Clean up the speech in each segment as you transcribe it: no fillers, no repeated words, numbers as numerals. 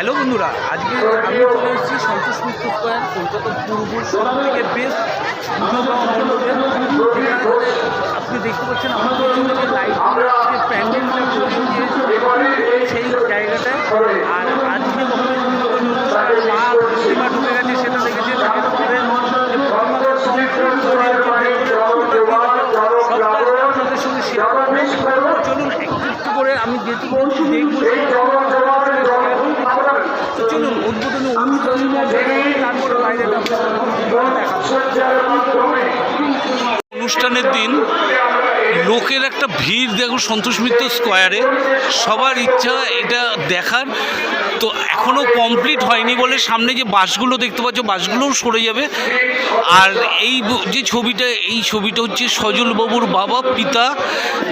Hello বন্ধুরা, আজকে আমি চলে এসেছি সন্তোষ মিত্র স্কোয়ার, কলকাতা পূর্ব সব থেকে বেস্ট আপনি দেখতে পাচ্ছেন আমার পিছনে যে লাইট যে প্যান্ডেলটা সেই জায়গাটায়। আর আজকে মা প্রতিমা ঢুকে গেছে সেটা দেখেছে, তারপরে আপনাদের সঙ্গে শেয়ার করবো। চলুন একটু করে আমি যেটুকু দেখবো চলুন উদ্বোধনী তারপরে বাইরে অনুষ্ঠানের দিন লোকের একটা ভিড় দেখো সন্তোষ মিত্র স্কোয়ারে, সবার ইচ্ছা এটা দেখার। তো এখনও কমপ্লিট হয়নি বলে সামনে যে বাসগুলো দেখতে পাচ্ছ বাসগুলোও সরে যাবে। আর এই যে ছবিটা, এই ছবিটা হচ্ছে সজলবাবুর বাবা পিতা,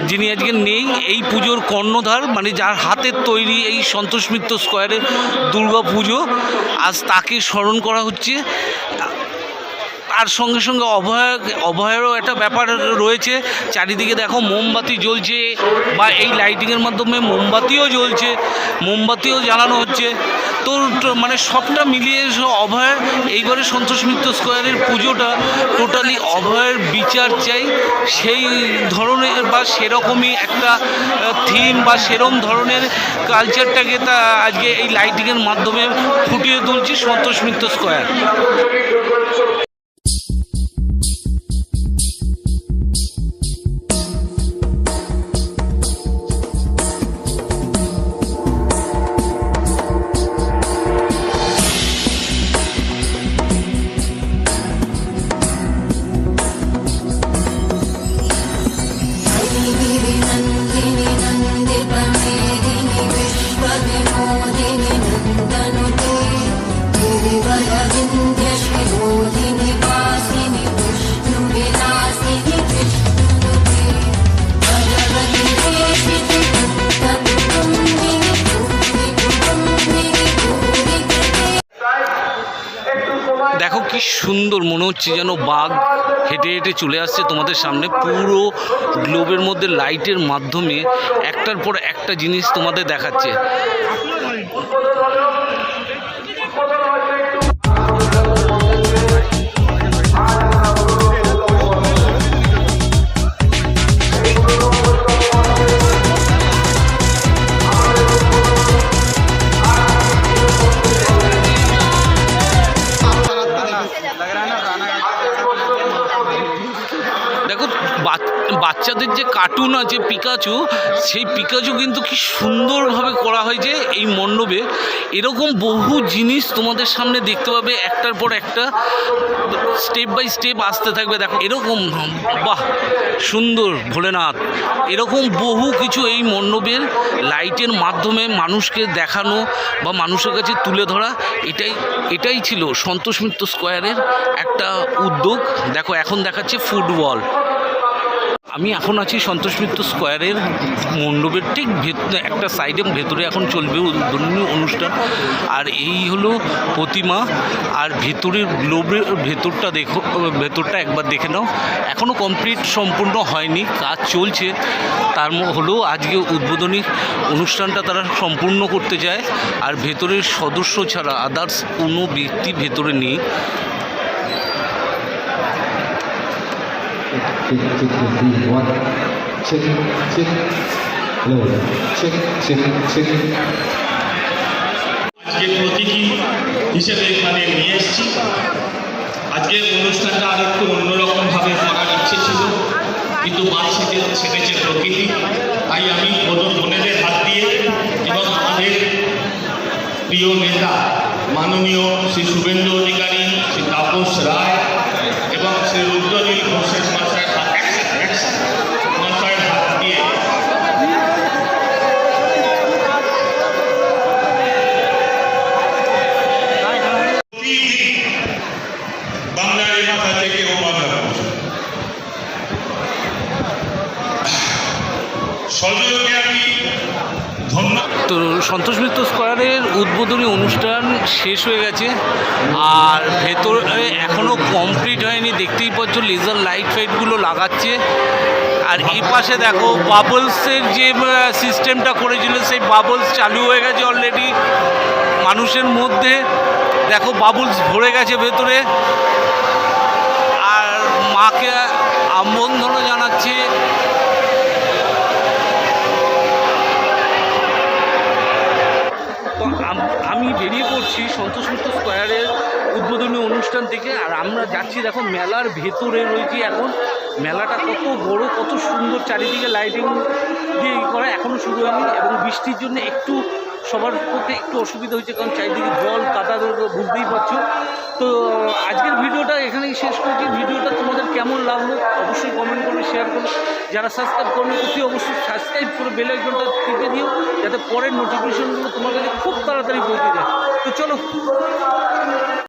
যিনি আজকে নেই, এই পুজোর কর্ণধার, মানে যার হাতের তৈরি এই সন্তোষ মিত্র স্কোয়ারের দুর্গা পুজো, আজ তাকে স্মরণ করা হচ্ছে। আর সঙ্গে সঙ্গে অভয়েরও একটা ব্যাপার রয়েছে। চারিদিকে দেখো মোমবাতি জ্বলছে, বা এই লাইটিংয়ের মাধ্যমে মোমবাতিও জ্বলছে, মোমবাতিও জ্বালানো হচ্ছে। তো মানে সবটা মিলিয়ে অভয়ের এইবারে সন্তোষ মিত্র স্কোয়ারের পুজোটা টোটালি অভয়ের বিচার চাই, সেই ধরনের বা সেরকমই একটা থিম বা সেরম ধরনের কালচারটাকে তা আজকে এই লাইটিংয়ের মাধ্যমে ফুটিয়ে তুলছে সন্তোষ মিত্র স্কোয়ার। দেখো কি সুন্দর, মনে হচ্ছে যেন বাঘ হেঁটে হেঁটে চলে আসছে তোমাদের সামনে। পুরো গ্লোবের মধ্যে লাইটের মাধ্যমে একটার পর একটা জিনিস তোমাদের দেখাচ্ছে। দেখো বাচ্চাদের যে কার্টুন আছে পিকাচু, সেই পিকাচু কিন্তু কি সুন্দরভাবে করা হয়েছে এই মণ্ডপে। এরকম বহু জিনিস তোমাদের সামনে দেখতে পাবে, একটার পর একটা স্টেপ বাই স্টেপ আসতে থাকবে। দেখো এরকম, বাহ সুন্দর ভোলেনাথ, এরকম বহু কিছু এই মণ্ডপের লাইটের মাধ্যমে মানুষকে দেখানো বা মানুষের কাছে তুলে ধরা, এটাই ছিল সন্তোষ মিত্র স্কোয়ারের একটা উদ্যোগ। দেখো এখন দেখাচ্ছে ফুটবল। আমি এখন আছি সন্তোষ মিত্র স্কোয়ারের মণ্ডপের ঠিক একটা সাইডে, ভেতরে এখন চলবে উদ্বোধনী অনুষ্ঠান। আর এই হলো প্রতিমা, আর ভেতরের গ্লোবের ভেতরটা একবার দেখে নাও। এখনও কমপ্লিট সম্পূর্ণ হয়নি, কাজ চলছে। তার হলেও আজকে উদ্বোধনী অনুষ্ঠানটা তারা সম্পূর্ণ করতে চায়। আর ভেতরের সদস্য ছাড়া আদার্স কোনো ব্যক্তি ভেতরে নেই। আজকে প্রতীকী হিসেবে এখানে নিয়ে এসেছি। আজকে অনুষ্ঠানটা আর একটু অন্যরকম ভাবে করার ইচ্ছে ছিল, কিন্তু বাদ সেটেছে প্রকৃতি। তাই আমি বোনেদের হাত দিয়ে এবং আমাদের প্রিয় নেতা মাননীয় শ্রী শুভেন্দু অধিকারী, শ্রী তাপস রায় এবং শ্রী রুদ্রনীল ঘোষের মশাইয়ের হাত দিয়ে বাংলার এই মাথা থেকে ও মাথা সজলকে আমি ধন্যবাদ। তো সন্তোষ মিত্র স্কোয়ারের উদ্বোধনী অনুষ্ঠান শেষ হয়ে গেছে, আর ভেতরে এখনও কমপ্লিট হয়নি। দেখতেই পাচ্ছ লেজার লাইট ফাইটগুলো লাগাচ্ছে। আর এই পাশে দেখো বাবলসের যে সিস্টেমটা করেছিল, সেই বাবলস চালু হয়ে গেছে অলরেডি। মানুষের মধ্যে দেখো বাবুলস ভরে গেছে ভেতরে, আর মাকে আমন্ত্রণ জানাচ্ছে। তো আমি বেরিয়ে পড়ছি সন্তোষ মিত্র স্কোয়ারের উদ্বোধনী অনুষ্ঠান থেকে, আর আমরা যাচ্ছি দেখো মেলার ভেতরে রয়েছি এখন। মেলাটা কত বড়, কত সুন্দর, চারিদিকে লাইটিং দিয়ে করা, এখনও শুরু হয়নি, এবং বৃষ্টির জন্য একটু সবার পক্ষে একটু অসুবিধা হয়েছে, কারণ চারিদিকে জল কাদা বুঝতেই পারছো। তো আজকের ভিডিওটা এখানেই শেষ করছি। ভিডিওটা তোমাদের কেমন লাগলো অবশ্যই কমেন্ট করে শেয়ার করো। যারা সাবস্ক্রাইব করবে অতি অবশ্যই সাবস্ক্রাইব করে বেল আইকনটা টিপে দিও, যাতে পরের নোটিফিকেশনগুলো তোমার কাছে খুব তাড়াতাড়ি পৌঁছে যায়। তো চলো।